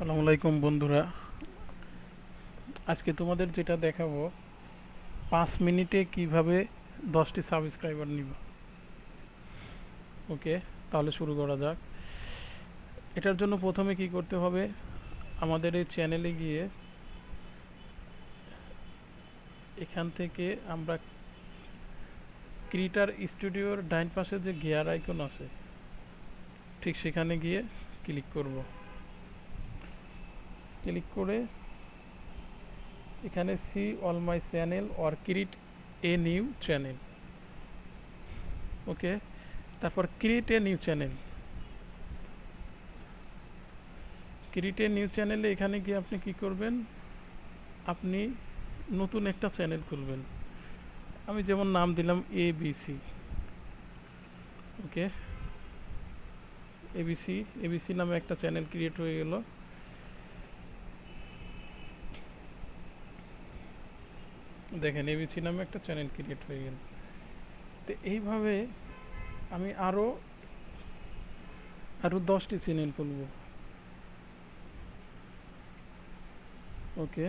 আসসালামু আলাইকুম বন্ধুরা। আজকে তোমাদের যেটা দেখাবো 5 মিনিটে কিভাবে 10টি সাবস্ক্রাইবার নিব। ওকে, তাহলে শুরু করা যাক। এটার জন্য প্রথমে কি করতে হবে, আমাদের এই চ্যানেলে গিয়ে এখান থেকে আমরা ক্রিয়েটার স্টুডিওর ডাইন পাশে যে গিয়ার আইকন আছে ঠিক সেখানে গিয়ে ক্লিক করব। ক্লিক করে এখানে see all my channel or create a new channel. Okay, তারপর create a new channel. Create a new চ্যানেলে এখানে গিয়ে আপনি কি করবেন, আপনি নতুন একটা চ্যানেল খুলবেন। আমি যেমন নাম দিলাম এবিসি। ওকে, এবিসি এবিসি নামে একটা চ্যানেল ক্রিয়েট হয়ে গেল। দেখেন এবিসি নামে একটা চ্যানেল ক্রিয়েট হয়ে গেল। তো এইভাবে আমি আরও আরও 10টি চ্যানেল খুলব। ওকে,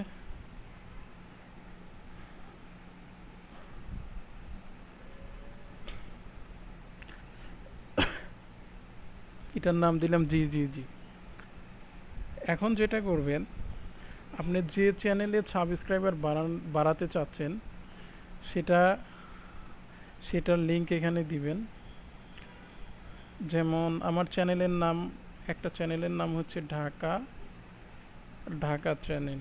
এটার নাম দিলাম জি জি জি। এখন যেটা করবেন, আপনি যে চ্যানেলে সাবস্ক্রাইবার বাড়াতে চাচ্ছেন সেটা সেটার লিংক এখানে দিবেন। যেমন আমার চ্যানেলের নাম, একটা চ্যানেলের নাম হচ্ছে ঢাকা ঢাকা চ্যানেল।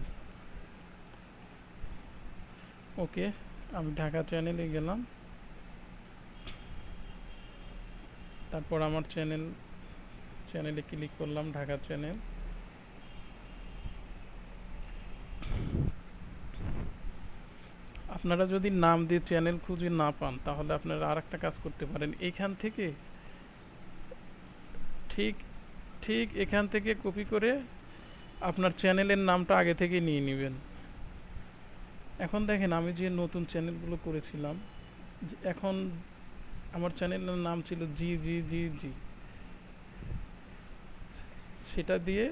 ওকে, আমি ঢাকা চ্যানেলে গেলাম। তারপর আমার চ্যানেলে ক্লিক করলাম, ঢাকা চ্যানেল। আপনারা যদি নাম দিয়ে চ্যানেল খুঁজে না পান তাহলে আপনারা আর একটা কাজ করতে পারেন, এইখান থেকে ঠিক ঠিক এখান থেকে কপি করে আপনার চ্যানেলের নামটা আগে থেকে নিয়ে নেবেন। এখন দেখেন আমি যে নতুন চ্যানেলগুলো করেছিলাম, এখন আমার চ্যানেলের নাম ছিল জি জি জি জি। সেটা দিয়ে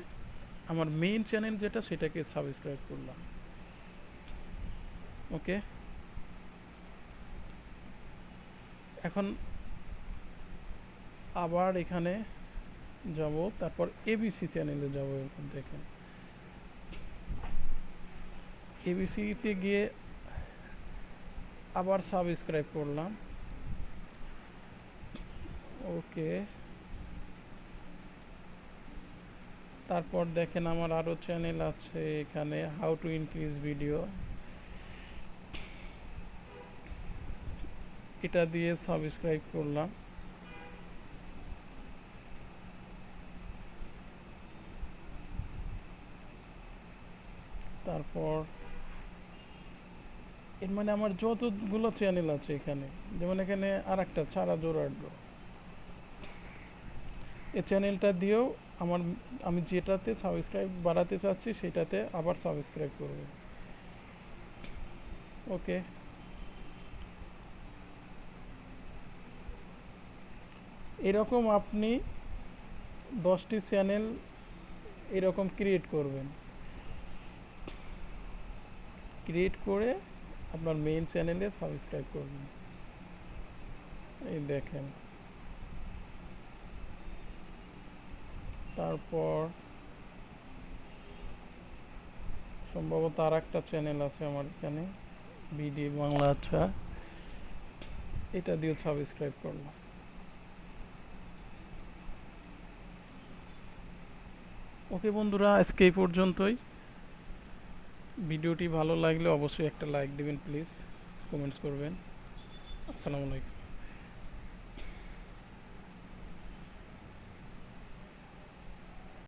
আমার মেইন চ্যানেল যেটা সেটাকে সাবস্ক্রাইব করলাম। ওকে, এখন আবার এখানে যাব, তারপর এবিসি চ্যানেলে যাব। এখন দেখেন এবিসিতে গিয়ে আবার সাবস্ক্রাইব করলাম। ওকে, তারপর দেখেন আমার আরও চ্যানেল আছে এখানে, হাউ টু ইনক্রিজ ভিডিও, এটা দিয়ে সাবস্ক্রাইব করলাম। তারপর এর মানে আমার যতগুলো চ্যানেল আছে এখানে, যেমন এখানে আর একটা ছাড়া জোরাড্ডো, এই চ্যানেলটা দিয়েও আমার, আমি যেটাতে সাবস্ক্রাইব বাড়াতে চাচ্ছি সেটাতে আবার সাবস্ক্রাইব করবে। ওকে, এরকম আপনি 10টি চ্যানেল এরকম ক্রিয়েট করবেন। ক্রিয়েট করে আপনার মেইন চ্যানেলে সাবস্ক্রাইব করবেন। এই দেখেন, তারপর সম্ভবত আর একটা চ্যানেল আছে আমার এখানে, বিডি বাংলা। আচ্ছা, এটা দিয়ে সাবস্ক্রাইব করলাম। ওকে বন্ধুরা, আজকে এই পর্যন্তই। ভিডিওটি ভালো লাগলে অবশ্যই একটা লাইক দিবেন প্লিজ, কমেন্টস করবেন। আসসালামু আলাইকুম।